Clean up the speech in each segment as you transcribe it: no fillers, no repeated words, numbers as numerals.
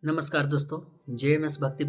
नमस्कार दोस्तों। जेएमएस भक्ति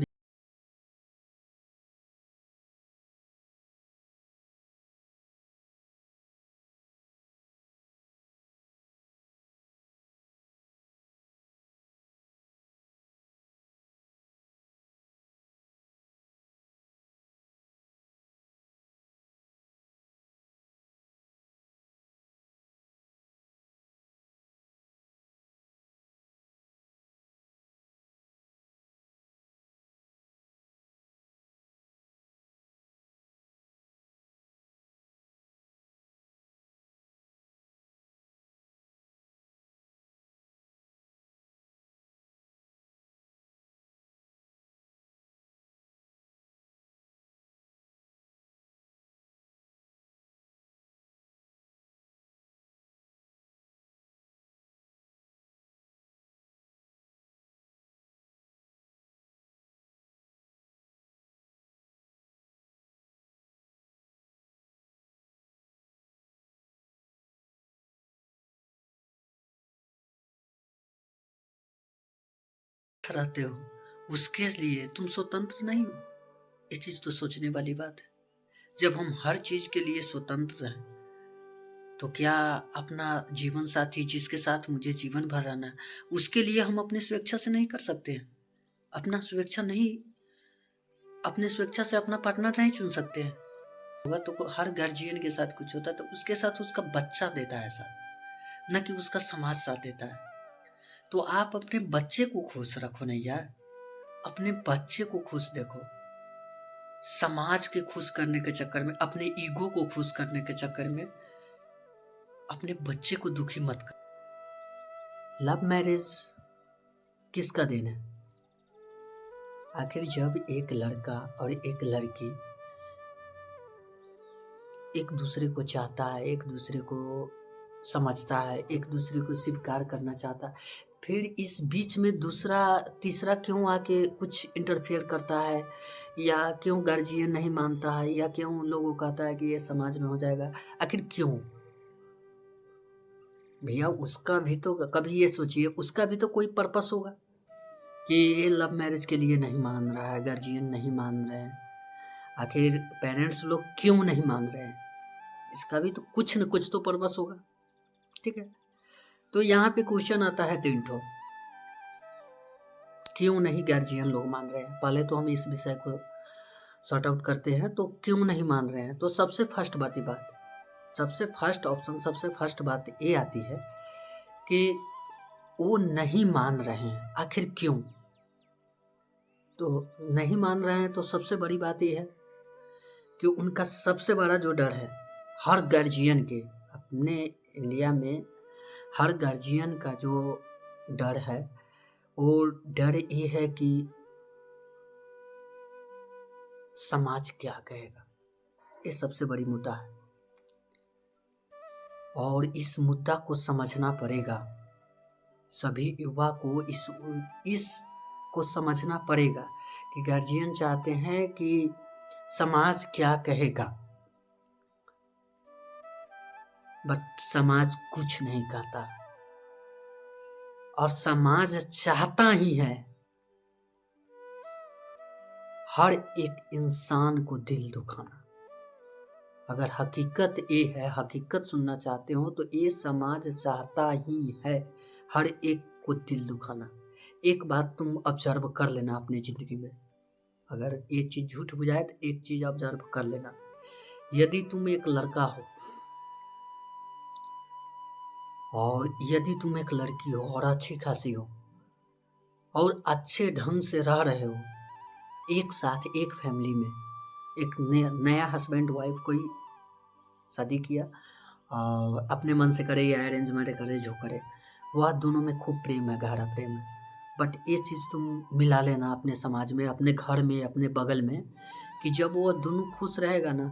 रहते हो, उसके लिए तुम स्वतंत्र नहीं हो। ये चीज तो सोचने वाली बात है। जब हम हर चीज के लिए स्वतंत्र हैं, तो क्या अपना जीवन साथी जिसके साथ मुझे जीवन भर रहना है, उसके लिए हम अपनी स्वेच्छा से नहीं कर सकते हैं? अपने स्वेच्छा से अपना पार्टनर नहीं चुन सकते हैं। होगा तो हर गार्जियन के साथ कुछ होता है तो उसके साथ उसका बच्चा देता है साथ, न कि उसका समाज साथ देता है। तो आप अपने बच्चे को खुश रखो नहीं यार, अपने बच्चे को खुश देखो। समाज के खुश करने के चक्कर में, अपने ईगो को खुश करने के चक्कर में अपने बच्चे को दुखी मत कर। लव मैरिज किसका देन है? आखिर जब एक लड़का और एक लड़की एक दूसरे को चाहता है, एक दूसरे को समझता है, एक दूसरे को स्वीकार करना चाहता है, फिर इस बीच में दूसरा तीसरा क्यों आके कुछ इंटरफेयर करता है, या क्यों गार्जियन नहीं मानता है, या क्यों लोगों कहता है कि ये समाज में हो जाएगा? आखिर क्यों? भैया उसका भी तो कभी ये सोचिए, उसका भी तो कोई पर्पस होगा कि ये लव मैरिज के लिए नहीं मान रहा है, गार्जियन नहीं मान रहे हैं। आखिर पेरेंट्स लोग क्यों नहीं मान रहे हैं? इसका भी तो कुछ न कुछ तो पर्पस होगा। ठीक है, तो यहाँ पे क्वेश्चन आता है 3 ठो, क्यों नहीं गार्जियन लोग मान रहे हैं? पहले तो हम इस विषय को सॉर्ट आउट करते हैं, तो क्यों नहीं मान रहे हैं? तो सबसे फर्स्ट बात ये आती है कि वो नहीं मान रहे हैं। आखिर क्यों? तो नहीं मान रहे हैं तो सबसे बड़ी बात ये है कि उनका सबसे बड़ा जो डर है, हर गार्जियन के, अपने इंडिया में हर गार्जियन का जो डर है, वो डर ये है कि समाज क्या कहेगा। ये सबसे बड़ी मुद्दा है और इस मुद्दा को समझना पड़ेगा। सभी युवा को इस को समझना पड़ेगा कि गार्जियन चाहते हैं कि समाज क्या कहेगा, बट समाज कुछ नहीं कहता और समाज चाहता ही है हर एक इंसान को दिल दुखाना। अगर हकीकत ये है, हकीकत सुनना चाहते हो, तो ये समाज चाहता ही है हर एक को दिल दुखाना। एक बात तुम ऑब्जर्व कर लेना अपनी जिंदगी में, अगर ये चीज झूठ हो जाए तो एक चीज ऑब्जर्व कर लेना। यदि तुम एक लड़का हो और यदि तुम एक लड़की हो और अच्छी खासी हो और अच्छे ढंग से रह रहे हो एक साथ, एक फैमिली में, एक नया हस्बैंड वाइफ कोई शादी किया, और अपने मन से करे या अरेंज मैरिज करे, जो करे, वह दोनों में खूब प्रेम है, गहरा प्रेम है। बट ये चीज़ तुम मिला लेना अपने समाज में, अपने घर में, अपने बगल में, कि जब वो दोनों खुश रहेगा ना,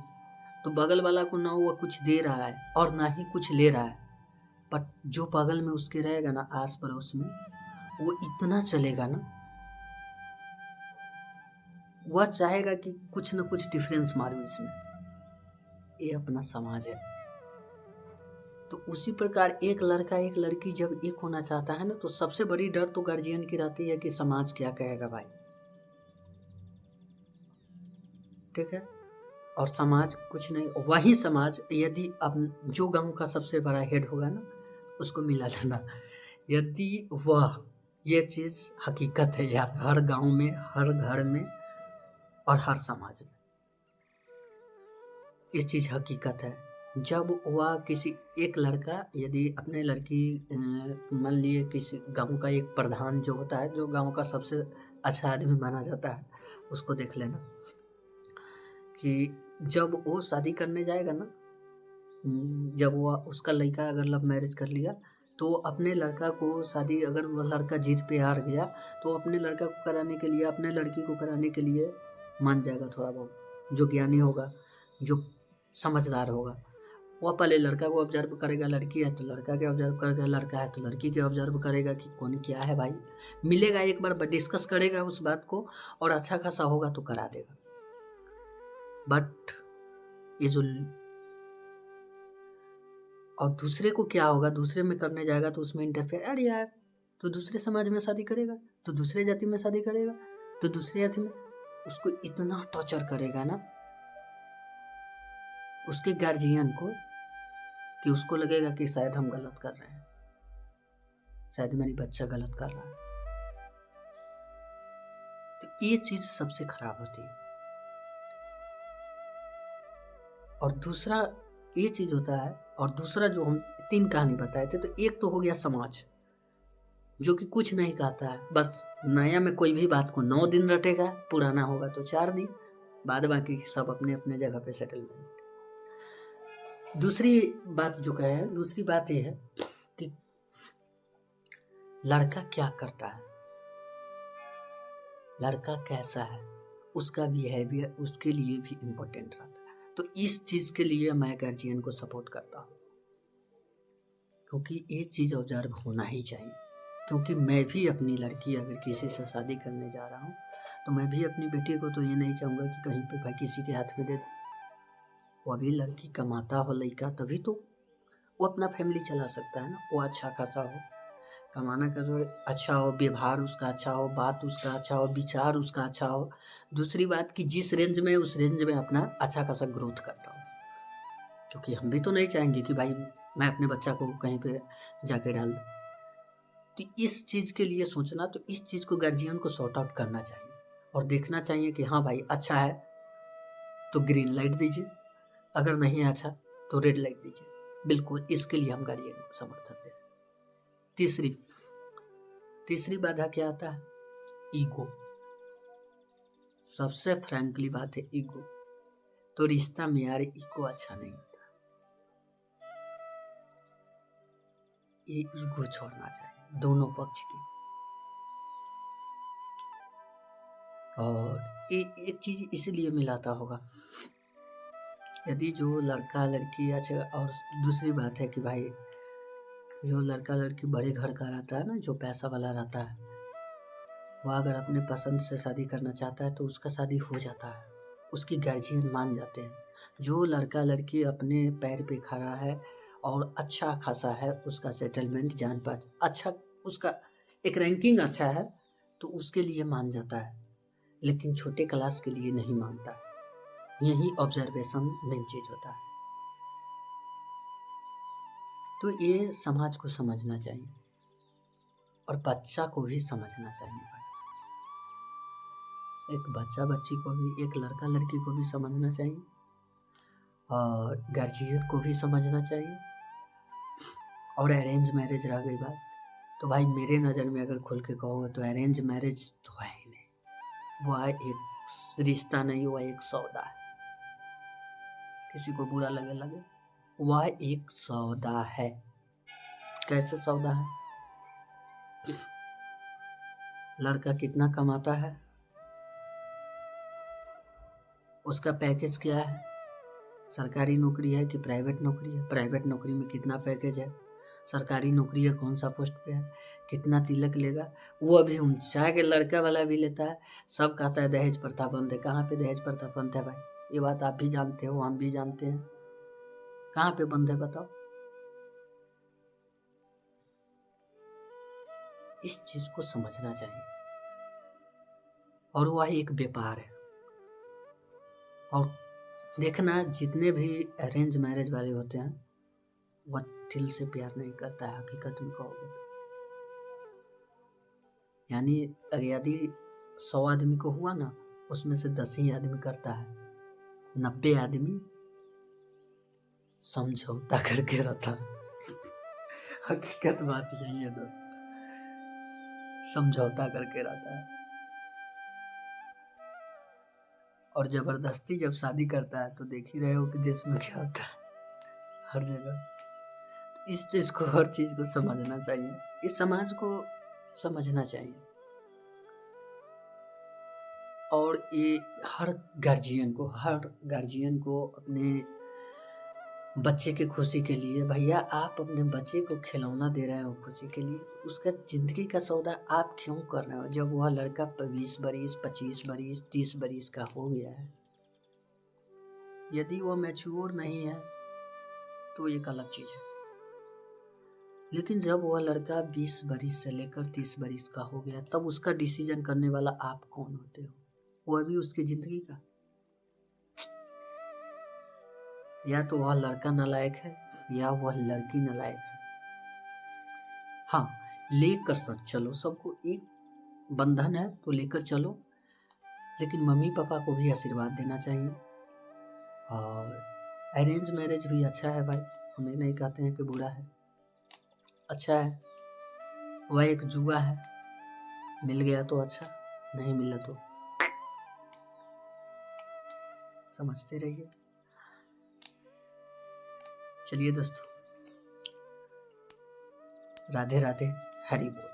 तो बगल वाला को ना वो कुछ दे रहा है और ना ही कुछ ले रहा है, बट जो बगल में उसके रहेगा ना, आस पड़ोस में, वो इतना चलेगा ना, वह चाहेगा कि कुछ ना कुछ डिफरेंस मारूं इसमें। ये अपना समाज है। तो उसी प्रकार एक लड़का एक लड़की जब एक होना चाहता है ना, तो सबसे बड़ी डर तो गार्जियन की रहती है कि समाज क्या कहेगा भाई, ठीक है। और समाज कुछ नहीं, वही समाज यदि अब जो गांव का सबसे बड़ा हेड होगा ना, उसको मिला लेना, यदि वह ये चीज हकीकत है यार, हर गांव में, हर घर में और हर समाज में इस चीज हकीकत है। जब वह किसी एक लड़का यदि अपने लड़की मान लिए किसी गांव का एक प्रधान जो होता है, जो गांव का सबसे अच्छा आदमी माना जाता है, उसको देख लेना कि जब वो शादी करने जाएगा ना, जब वो उसका लड़का अगर लव मैरिज कर लिया, तो अपने लड़का को शादी, अगर वह लड़का जीत पे हार गया, तो अपने लड़का को कराने के लिए, अपने लड़की को कराने के लिए मान जाएगा थोड़ा बहुत। जो ज्ञानी होगा, जो समझदार होगा, वह पहले लड़का को ऑब्जर्व करेगा, लड़की है तो लड़का के ऑब्जर्व करेगा, लड़का है तो लड़की के ऑब्जर्व करेगा कि कौन क्या है भाई, मिलेगा एक बार डिस्कस करेगा उस बात को, और अच्छा खासा होगा तो करा देगा। बट ये जो, और दूसरे को क्या होगा, दूसरे में करने जाएगा तो उसमें इंटरफेयर, अरे यार तो दूसरे समाज में शादी करेगा, तो दूसरे जाति में शादी करेगा, तो दूसरे जाति में, उसको इतना टॉर्चर करेगा ना उसके गार्जियन को, कि उसको लगेगा कि शायद हम गलत कर रहे हैं, शायद मेरी बच्चा गलत कर रहा है। तो ये चीज सबसे खराब होती है। और दूसरा ये चीज होता है, और दूसरा जो हम 3 कहानी बताए थे, तो एक तो हो गया समाज जो कि कुछ नहीं कहता है, बस नया में कोई भी बात को 9 दिन रटेगा, पुराना होगा तो 4 दिन, बाद बाकी सब अपने अपने जगह पे सेटलमेंट। दूसरी बात जो कहे, दूसरी बात ये है कि लड़का क्या करता है, लड़का कैसा है, उसका बिहेवियर उसके लिए भी इम्पोर्टेंट रहता है। तो इस चीज के लिए मैं गार्जियन को सपोर्ट करता हूँ, क्योंकि ये चीज ऑब्जर्व होना ही चाहिए। क्योंकि मैं भी अपनी लड़की अगर किसी से शादी करने जा रहा हूँ, तो मैं भी अपनी बेटी को तो ये नहीं चाहूँगा कि कहीं पे भाई किसी के हाथ में दे दूँ। वो अभी लड़की कमाता हो लड़का, तभी तो वो अपना फैमिली चला सकता है ना। वो अच्छा खासा हो, कमाना कर रहे, अच्छा हो, व्यवहार उसका अच्छा हो, बात उसका अच्छा हो, विचार उसका अच्छा हो। दूसरी बात कि जिस रेंज में, उस रेंज में अपना अच्छा खासा ग्रोथ करता हो। क्योंकि हम भी तो नहीं चाहेंगे कि भाई मैं अपने बच्चा को कहीं पे जाके डाल दूँ। तो इस चीज के लिए सोचना, तो इस चीज को गार्जियन को सॉर्ट आउट करना चाहिए और देखना चाहिए कि हाँ भाई अच्छा है तो ग्रीन लाइट दीजिए, अगर नहीं अच्छा तो रेड लाइट दीजिए। बिल्कुल इसके लिए हम गार्जियन को समर्थन दें। तीसरी बाधा क्या आता है, ईगो। सबसे फ्रैंकली बात है ईगो। तो रिश्ता में यार ईगो अच्छा नहीं होता, ये ईगो छोड़ना चाहिए दोनों पक्ष की। और एक चीज इसलिए मिलाता होगा, यदि जो लड़का लड़की अच्छा, और दूसरी बात है कि भाई जो लड़का लड़की बड़े घर का रहता है ना, जो पैसा वाला रहता है, वह अगर अपने पसंद से शादी करना चाहता है तो उसका शादी हो जाता है, उसकी गार्जियन मान जाते हैं। जो लड़का लड़की अपने पैर पे खड़ा है और अच्छा खासा है, उसका सेटलमेंट जान पाच अच्छा, उसका एक रैंकिंग अच्छा है, तो उसके लिए मान जाता है, लेकिन छोटे क्लास के लिए नहीं मानता। यही ऑब्जर्वेशन मेन चीज होता है। तो ये समाज को समझना चाहिए और बच्चा को भी समझना चाहिए भाई। एक बच्चा बच्ची को भी, एक लड़का लड़की को भी समझना चाहिए और गार्जियन को भी समझना चाहिए। और अरेंज मैरिज रह गई बात, तो भाई मेरे नज़र में अगर खुल के कहोगे तो अरेंज मैरिज तो है ही नहीं, वो एक रिश्ता नहीं, वह एक सौदा है। किसी को बुरा लगे लगे, वह एक सौदा है। कैसे सौदा है? लड़का कितना कमाता है, उसका पैकेज क्या है, सरकारी नौकरी है कि प्राइवेट नौकरी है, प्राइवेट नौकरी में कितना पैकेज है, सरकारी नौकरी है कौन सा पोस्ट पे है, कितना तिलक लेगा, वो अभी ऊंचा के लड़का वाला भी लेता है। सब कहता है दहेज प्रथा बंद है। कहाँ पे दहेज प्रथा बंद है भाई? ये बात आप भी जानते हो, हम भी जानते हैं। कहाँ पे बंद है बताओ? इस चीज को समझना चाहिए। और वह एक व्यापार है। और देखना, जितने भी अरेंज मैरिज वाले होते हैं वह दिल से प्यार नहीं करता है, हकीकत में कहोगे तो। यानी यदि 100 आदमी को हुआ ना, उसमें से 10 ही आदमी करता है, 90 आदमी समझौता करके रहता है। हकीकत बात यही है दोस्त, समझौता करके रहता है। और जबरदस्ती जब शादी करता है तो देख ही रहे हो कि देश में क्या होता है हर जगह। तो इस चीज को, हर चीज को समझना चाहिए, इस समाज को समझना चाहिए। और ये हर गार्जियन को अपने बच्चे की खुशी के लिए, भैया आप अपने बच्चे को खिलौना दे रहे हो खुशी के लिए, तो उसका जिंदगी का सौदा आप क्यों कर रहे हो? जब वह लड़का 20 बरिस, 25 बरिस, 30 बरिस का हो गया है, यदि वह मैच्योर नहीं है तो एक अलग चीज है। लेकिन जब वह लड़का 20 बरिस से लेकर 30 बरिस का हो गया, तब उसका डिसीजन करने वाला आप कौन होते हो? वह भी उसकी जिंदगी का। या तो वह लड़का नालायक है या वह लड़की नालायक है। हाँ, लेकर सच चलो, सबको एक बंधन है तो लेकर चलो, लेकिन मम्मी पापा को भी आशीर्वाद देना चाहिए। और अरेंज मैरिज भी अच्छा है भाई, हम ये नहीं कहते हैं कि बुरा है, अच्छा है। वह एक जुआ है, मिल गया तो अच्छा, नहीं मिला तो समझते रहिए। चलिए दोस्तों, राधे राधे, हरि बोल।